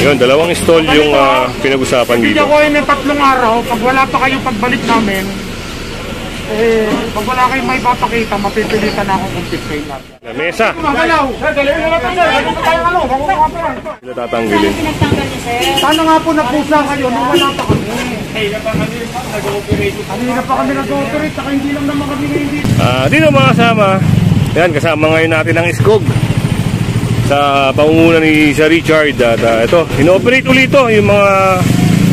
Yun, dalawang stall yung pinag-usapan dito. Hindi ako yun ng 3 araw. Pag wala pa kayo pagbalik namin, pag wala kayong may papakita, mapipilitan ako kung 15 lang. Mesa. Magalaw. Dali na lang tayo. Dali tayong ano. Sila tatanggalin. Sana nga po napusa kayo nung wala pa kami. Kanina pa kami nag-ooperate. Saka hindi lang naman kami hindi. Dito mga kasama. Yan, kasama ngayon natin ang Iskog. Sa pangunguna ni Sir Richard. At ito, ino-operate ulit ito. Yung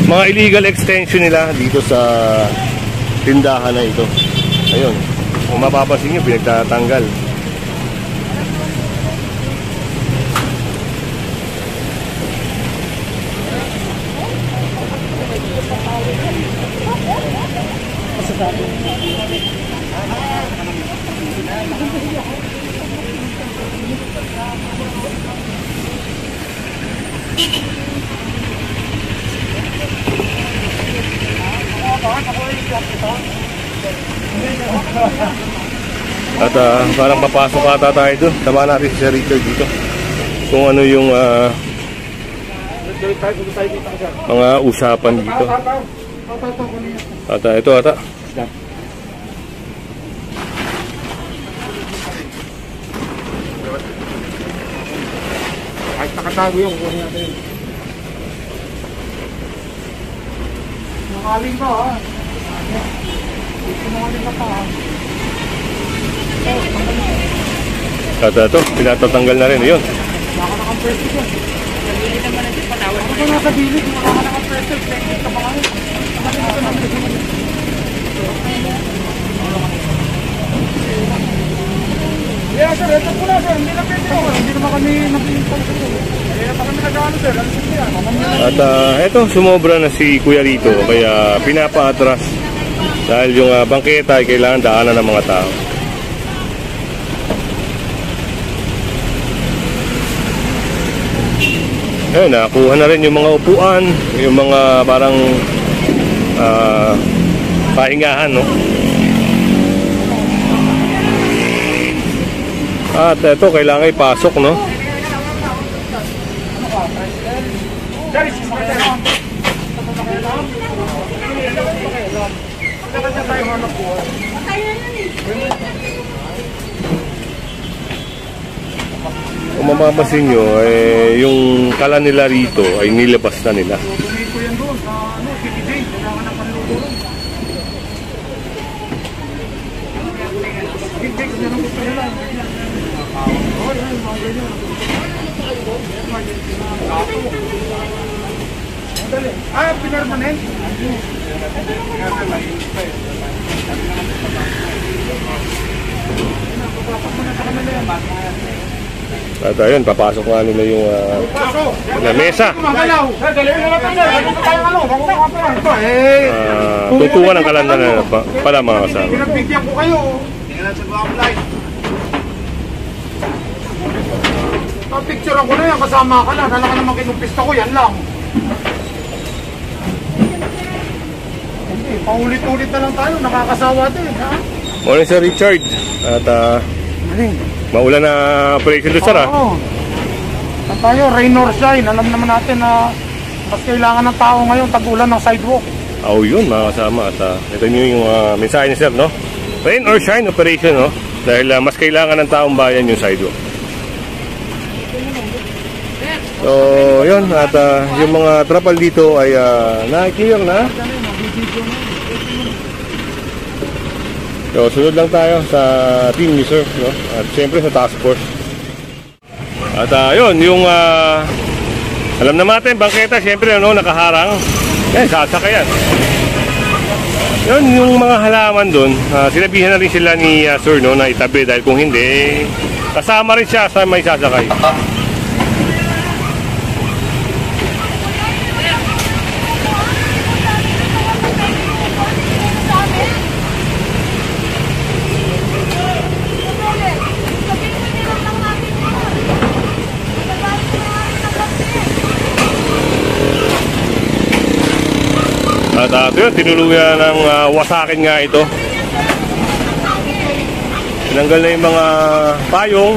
mga illegal extension nila dito sa tindahan na ito. Ayun, kung mapapansin nyo, pinagtatanggal. At parang papasok ata tayo doon. Tama natin si Sir Richard dito kung ano yung mga usapan dito. At ito ata kahit nakatago yung kunin natin. Nakaling ka ha. Nakaling ka pa ha. at ito, pinatatanggal na rin. Yun. Baka nakapwesto dyan. Hindi naman natin patawad. Ako nasa bilig, baka nakapwesto. Ito pa kami. Yeah, sir, ito po na, sir. Hindi na pwede ako. Hindi naman kami nag-iintay sa sir. Kaya pa kami nag-ano, sir. At ito, sumobra na si Kuya Rito. Kaya pinapa-atras. Dahil yung bangketa ay kailangan daanan ng mga tao. Ayun, nakuha na rin yung mga upuan. Yung mga parang pahingahan, no? At ito, kailangan ipasok, no? Kung mapapansin nyo, yung kala nila rito ay nilabas na nila. Ah, pinarmanen? At ayun, papasok nga nila yung mesa. Tutukan ng kalanda na pala mga kasama. Pinagbigyan ko kayo. Picture ako na yan, kasama ka na. Dala ka naman kinumpista ko, yan lang. Hindi, paulit-ulit na lang tayo. Nakakasawa din, ha? Morning, Sir Richard. At maulan na operation doon, sir, ha? Oo. Saan tayo? Rain or shine. Alam naman natin na mas kailangan ng tao ngayon tag-ulan ng sidewalk. Oo, yun, mga kasama. At ito yung mensahe ni sir, no? Rain or shine operation, no? Dahil mas kailangan ng taong bayan yung sidewalk. So, yun. At yung mga trapal dito ay na-clear na. So, sunod lang tayo sa team ni sir, no? At siyempre sa task force. At yun, yung alam na natin, bangketa, siyempre, no, nakaharang. Yan, sasakyan. Yun, yung mga halaman dun, sinabihan na rin sila ni sir, no, na itabi. Dahil kung hindi, kasama rin siya sa may sasakay. At yun, tinuluyan ng wasakin nga ito. Tinanggal na yung mga payong.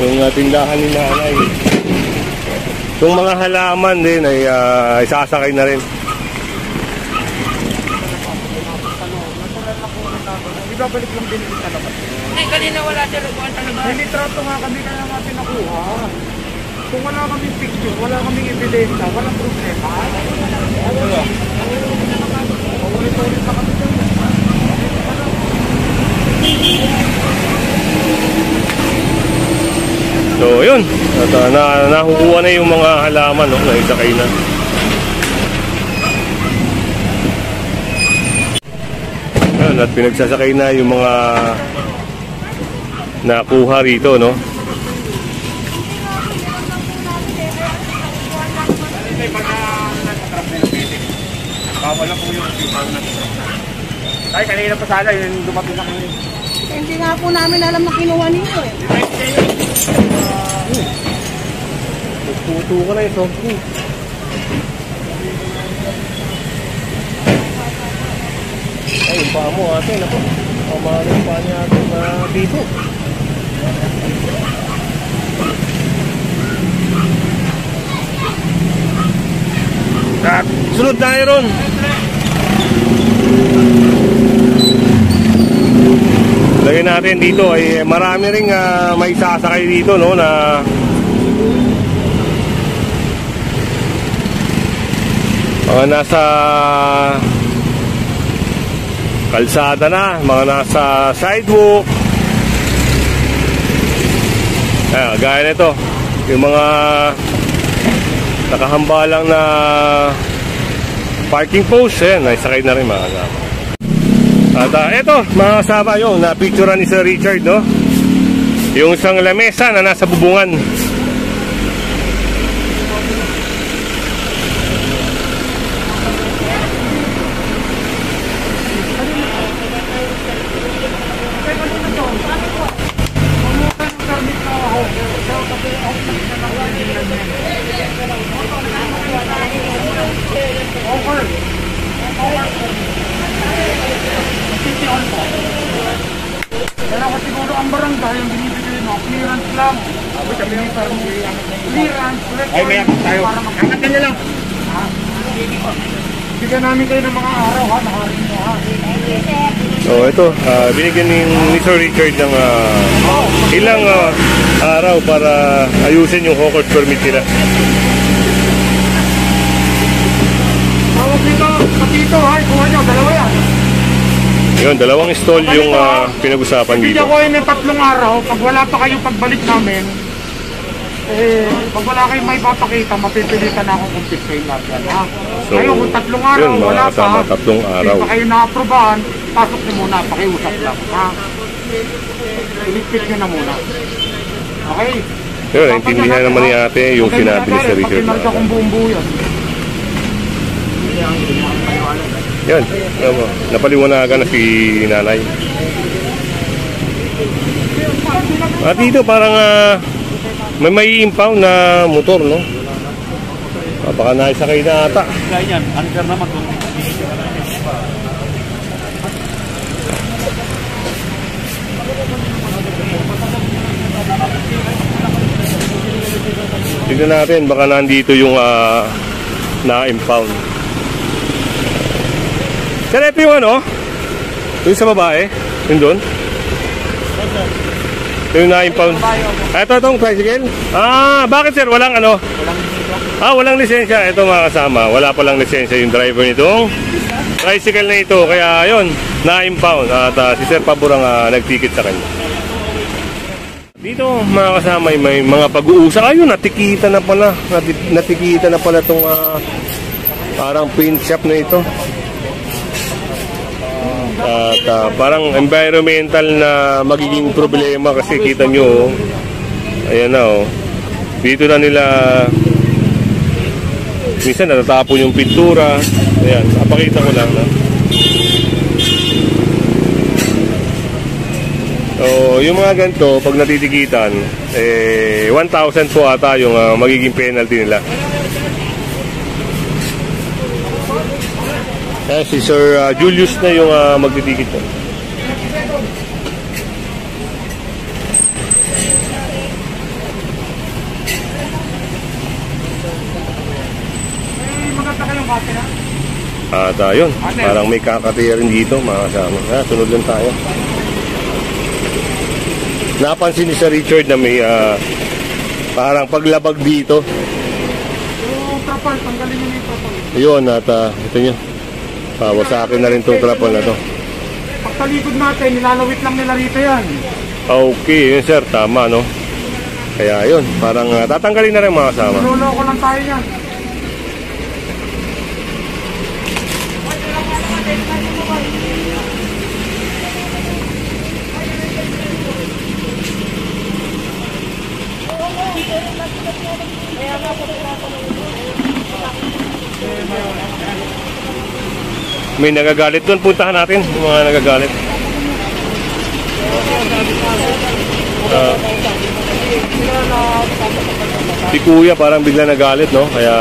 yung tindahan ni nanay. Yung mga halaman din ay isasakay na rin. Ibabalik lang din sa labas. Kanina wala siya lukuhan talaga. May litrato nga kami kaya natin nakuha. Kung wala kaming picture, wala kaming ebidensya, walang problema. Ulit-ulit na kami dyan. So yun, at nakukuha na yung mga halaman, no, na isakay na. Yun, at pinagsasakay na yung mga nakuha rito, no. Bawal na po yung bawal na. Ay, kanina pa sana yun dumating na kami. Hindi nga po namin alam na kinuha ninyo eh. Puto ko na ito. Ay, yung paa mo ate, naku. Pamalo yung paa niya ate na dito. At sunod na ron. Lagay natin dito ay marami ring may sasakay dito, no, na mga nasa kalsada na, mga nasa sidewalk. Gaya nito, yung mga nakahambalang na parking post, naisakay na rin mga kasama. At eto mga kasama, yung na-picturean ni Sir Richard, no, yung isang lamesa na nasa bubungan. Kaya ako siguro ang barangay yung binibigay mo, clearance lang. Clearance. Ay, may akit tayo. Angkat ka lang. Bigyan namin kayo ng mga araw, ha? Nakarin mo, ha? So ito, binigyan ni Sir Richard ng ilang araw para ayusin yung hawkers permit nila. Tawag dito, patito, ha? Kuha nyo, dalawa yan. Yun, dalawang stall yung pinag-usapan dito. Bigyan ko yun ng 3 araw. Pag wala pa kayo pagbalik namin, pag wala kayong may papakita, mapipilitan na akong confiscate lahat yan, ha? So, ngayon, kung 3 araw, yun, wala pa. 3 araw. Hindi pa kayo na-aprobahan, pasok nyo muna, pakiusap lang, ha? Iligpit nyo na muna. Okay? Yun, intindihan naman ni ate yung sinabi ni Sir Richard. Pag akong buong buo yan. Yan, napaliwanagan na si nanay. At dito parang may impound na motor, no? Baka naisakay na ata. Ganyan, anchor naman doon. Tignan natin, baka nandito yung na-impound. Sir, ito yung ano? Yung sa babae? Yung doon? Ito yung na-impound. Ito, itong tricycle? Bakit sir? Walang ano? Walang lisensya. Ito mga kasama, wala palang lisensya yung driver nitong tricycle na ito. Kaya yun, na-impound. At si Sir Pabor ang nag-ticket sa kanya. Dito mga kasama, may mga pag-uusap. Ayun, natikita na pala. Natikita na pala itong parang paint shop na ito. At parang environmental na magiging problema kasi kita nyo, ayan na dito na nila minsan natatapon yung pintura. Ayan, papakita ko lang na. So yung mga ganito pag natitikitan 1,000 po ata yung magiging penalty nila. Si Sir Julius na yung magtitikit po. At yun, parang may kakatiya rin dito mga kasama. Sunod lang tayo. Napansin ni Sir Richard na may parang paglabag dito. Yung trapal, tanggalin nyo yung trapal. Yun, at ito nyo. Pawasakin na rin itong trapal na to. Pagtalikod natin, nilalawit lang nila rito yan. Okay, yun sir, tama no. Kaya yun, parang tatanggalin na rin mga kasama. Luloko lang tayo yan. May nagagalit doon, puntahan natin yung mga nagagalit. Si Kuya parang bigla nagalit, no? Kaya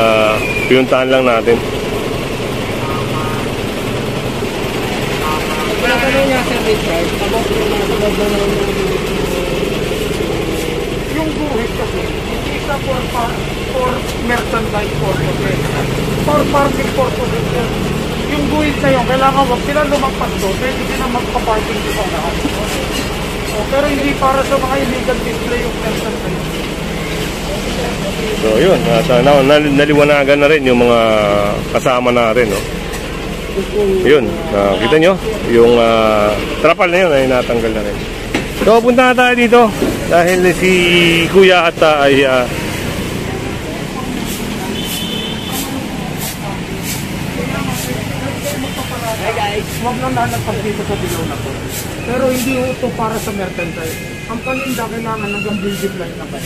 pinuntahan lang natin. Yung buhit kasi, hindi ka for merchandise purposes. For farming purposes. Yung buhit na yun, kailangan wag sila lumagpas doon, pwede sila magpa-parking dito na. Pero hindi para sa mga illegal display yung merchandise. So yun, at naliwanagan na rin yung mga kasama natin, no? Yun, kita nyo, yung trapal na yun ay natanggal na rin. So punta na tayo dito dahil si Kuya at ay Huwag lang lalagpas dito sa dilaw na to. Pero hindi ito para sa merchandise. Ang paninda kailangan ng building line na ba?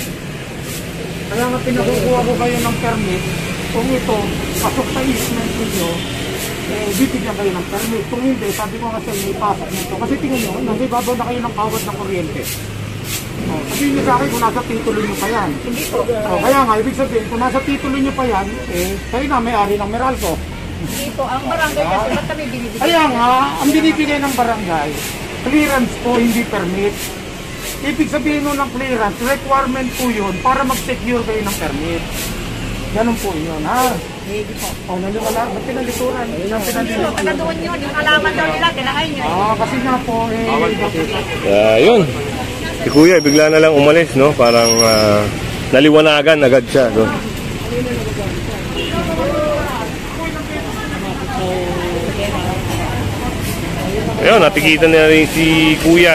Kaya nga pinakukuha ko kayo ng permit. Kung ito, pasok sa easement ninyo, bibigyan kayo ng permit. Kung hindi, sabi ko nga sa inyo, ipasok nito. Kasi tingnan nyo, nagbabaw na kayo ng kawad ng kuryente. Sabihin nyo sa akin kung nasa titulo nyo pa yan. Hindi po. Kaya nga, ibig sabihin, kung nasa titulo nyo pa yan, kayo na may-ari ng Meralco. Hindi po. Ang barangay kasi ba't kami binibigyan? Kaya nga, ang binibigay ng barangay, clearance po, hindi permit. Ibig sabihin nun ng clearance, requirement po yun para mag-secure kayo ng permit. Ganun po yun, ha? Hindi po. Naniwala, ba't pinalituran? Taga doon yun. Yung alaman daw nila, tinakay nyo. Kasi nga po, yun. Si Kuya bigla na lang umalis, no? Parang naliwanagan agad siya, no? Ayun, natikitan na rin si Kuya.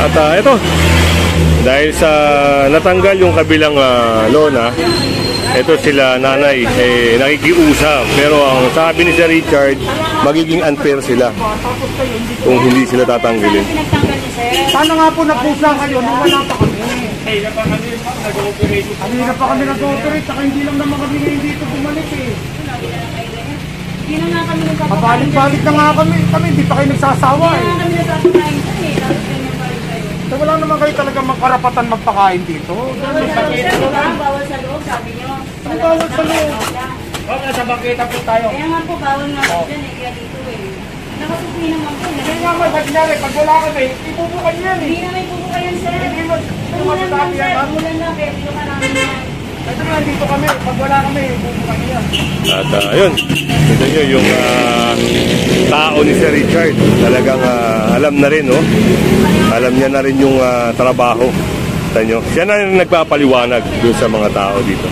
At ito, dahil sa natanggal yung kabilang lona, ito sila nanay nakikiusap. Pero ang sabi ni Sir Richard, magiging unfair sila kung hindi sila tatanggalin. sana nga po nagpusa kayo nung wala pa kami. Kanina pa kami nag-operate, saka hindi lang naman kami ngayon dito bumalik eh. Hindi na nga kami nagpapakain. Pabalik-balik na nga kami, hindi pa kayo nagsasawa eh. Hindi na kami nagpapakain dyan eh. Tapos ganyan pa rin kayo. So, wala naman kayo talaga magkarapatan magpakain dito. Bawal sa loob, sir, diba? Bawal sa loob, sabi nyo. Ano bawal sa loob? Sa bangketa po tayo. Kaya nga po, bawal nga po dyan eh. Kaya dito eh. Nakasupi naman po. Hindi nga may sabihin pag wala kami, ibubukan yan eh. Hindi na may pupukayan, sir. Umulan lang, sir. Umulan lang. Kaya dito ka namin yan. Kasi nga dito kami, pag wala kami, ibubukan yan. At ayun, ito nyo yung tao ni Sir Richard. Talagang alam na rin, no? Alam niya na rin yung trabaho. Ito nyo. Siya na rin nagpapaliwanag doon sa mga tao dito.